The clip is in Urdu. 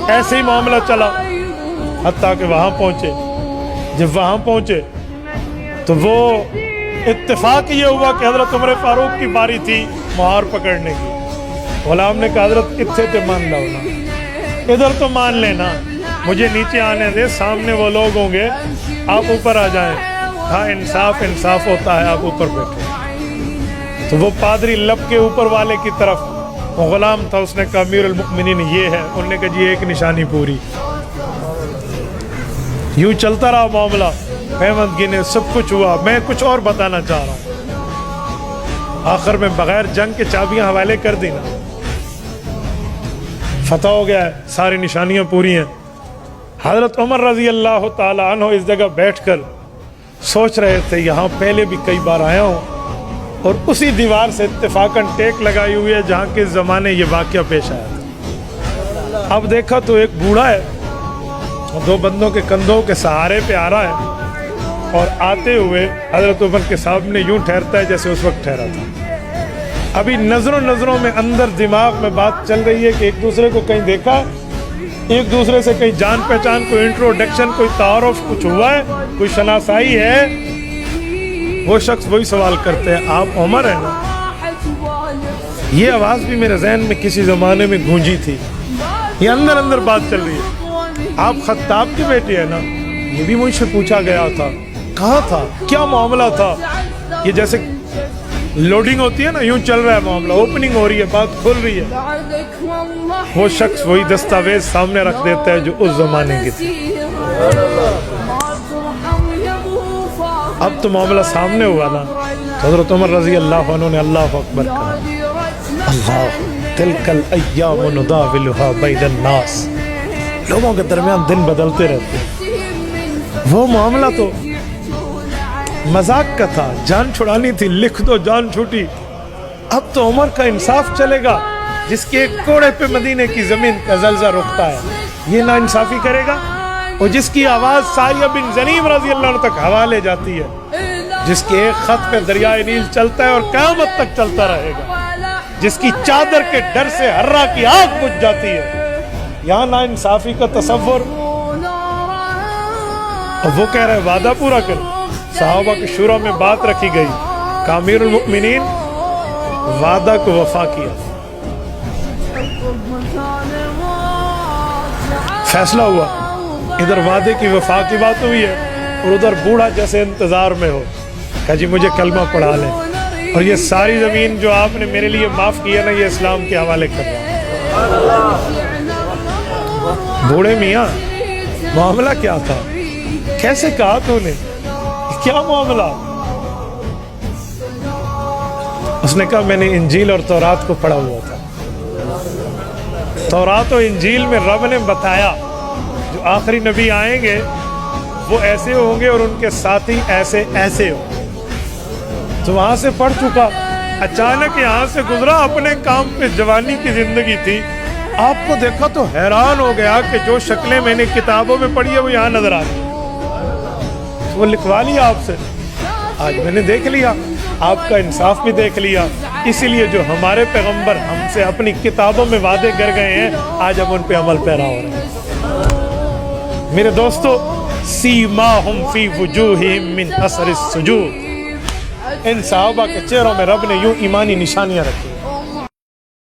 ایسے ہی معاملہ چلا حتیٰ کہ وہاں پہنچے. جب وہاں پہنچے تو وہ اتفاق یہ ہوا کہ حضرت عمر فاروق کی باری تھی مہار پکڑنے کی. غلام نے کہا حضرت اتنے تے مان لاؤ نا, ادھر تو مان لینا, مجھے نیچے آنے دے, سامنے وہ لوگ ہوں گے, آپ اوپر آ جائیں. ہاں انصاف انصاف ہوتا ہے, آپ اوپر بیٹھے. تو وہ پادری لب کے اوپر والے کی طرف, وہ غلام تھا, اس نے کہا امیر المؤمنین یہ ہے. انہوں نے کہا جی ایک نشانی پوری. یوں چلتا رہا معاملہ, پیمند گنے, سب کچھ ہوا. میں کچھ اور بتانا چاہ رہا ہوں. آخر میں بغیر جنگ کے چابیاں حوالے کر دی نا, فتح ہو گیا ہے, ساری نشانیاں پوری ہیں. حضرت عمر رضی اللہ تعالی عنہ اس جگہ بیٹھ کر سوچ رہے تھے یہاں پہلے بھی کئی بار آیا ہوں اور اسی دیوار سے اتفاقاً ٹیک لگائی ہوئی ہے جہاں کے زمانے یہ واقعہ پیش آیا تھا. اب دیکھا تو ایک بوڑھا ہے, دو بندوں کے کندھوں کے سہارے پہ آ رہا ہے اور آتے ہوئے حضرت عمر کے سامنے یوں ٹھہرتا ہے جیسے اس وقت ٹھہرا تھا. ابھی نظروں میں اندر دماغ میں بات چل رہی ہے کہ ایک دوسرے کو کہیں دیکھا, ایک دوسرے سے کہیں جان پہچان, کوئی انٹروڈکشن, کوئی تعارف کچھ ہوا ہے, کوئی شناسائی ہے. وہ شخص وہی سوال کرتے ہیں آپ عمر ہیں نا؟ یہ آواز بھی میرے ذہن میں کسی زمانے میں گونجی تھی. یہ اندر بات چل رہی ہے, آپ خطاب کی بیٹی ہے نا؟ یہ بھی مجھ سے پوچھا گیا تھا. کہاں تھا, کیا معاملہ تھا؟ یہ جیسے لوڈنگ ہوتی ہے نا, یوں چل رہا ہے معاملہ, اوپننگ ہو رہی ہے, بات کھل رہی ہے. وہ شخص وہی دستاویز سامنے رکھ دیتا ہے جو اس زمانے کی تھی. اب تو معاملہ سامنے ہوا نا, حضرت عمر رضی اللہ عنہ نے اللہ اکبر کہا. اللہ تلک الایام نداولها بین الناس, لوگوں کے درمیان دن بدلتے رہتے ہیں. وہ معاملہ تو مذاق کا تھا, جان چھڑانی تھی, لکھ دو جان چھوٹی. اب تو عمر کا انصاف چلے گا, جس کے ایک کوڑے پہ مدینے کی زمین کا زلزلہ رکتا ہے, یہ نا انصافی کرے گا. اور جس کی آواز سایہ بن زنیم رضی اللہ عنہ تک حوالے جاتی ہے, جس کے ایک خط پہ دریائے نیل چلتا ہے اور قیامت تک چلتا رہے گا, جس کی چادر کے ڈر سے ہررا کی آگ بجھ جاتی ہے, یہاں نا انصافی کا تصور. اور وہ کہہ رہے وعدہ پورا کر. صحابہ کی شورا میں بات رکھی گئی کہ امیر المؤمنین وعدہ کو وفا کیا. فیصلہ ہوا, ادھر وعدے کی وفا کی بات ہوئی ہے اور ادھر بوڑھا جیسے انتظار میں ہو, کہا جی مجھے کلمہ پڑھا لیں اور یہ ساری زمین جو آپ نے میرے لیے معاف کی ہے نا, یہ اسلام کے حوالے کر رہا ہوں. بوڑھے میاں معاملہ کیا تھا, کیسے کہا تو نے, کیا معاملہ؟ اس نے کہا میں نے انجیل اور تورات کو پڑھا ہوا تھا. تورات و انجیل میں رب نے بتایا جو آخری نبی آئیں گے وہ ایسے ہوں گے اور ان کے ساتھی ایسے ہوں. تو وہاں سے پڑھ چکا, اچانک یہاں سے گزرا, اپنے کام پہ جوانی کی زندگی تھی. آپ کو دیکھا تو حیران ہو گیا کہ جو شکلیں میں نے کتابوں میں پڑھی ہے وہ یہاں نظر آ رہی. وہ لکھوا لیا آپ سے, آج میں نے دیکھ لیا, آپ کا انصاف بھی دیکھ لیا. اسی لیے جو ہمارے پیغمبر ہم سے اپنی کتابوں میں وعدے کر گئے ہیں, آج ہم ان پہ عمل پیرا ہو رہے ہیں. میرے دوستو, سیماہم فی وجوہہم من اثر السجود, ان صحابہ کے چہروں میں رب نے یوں ایمانی نشانیاں رکھی.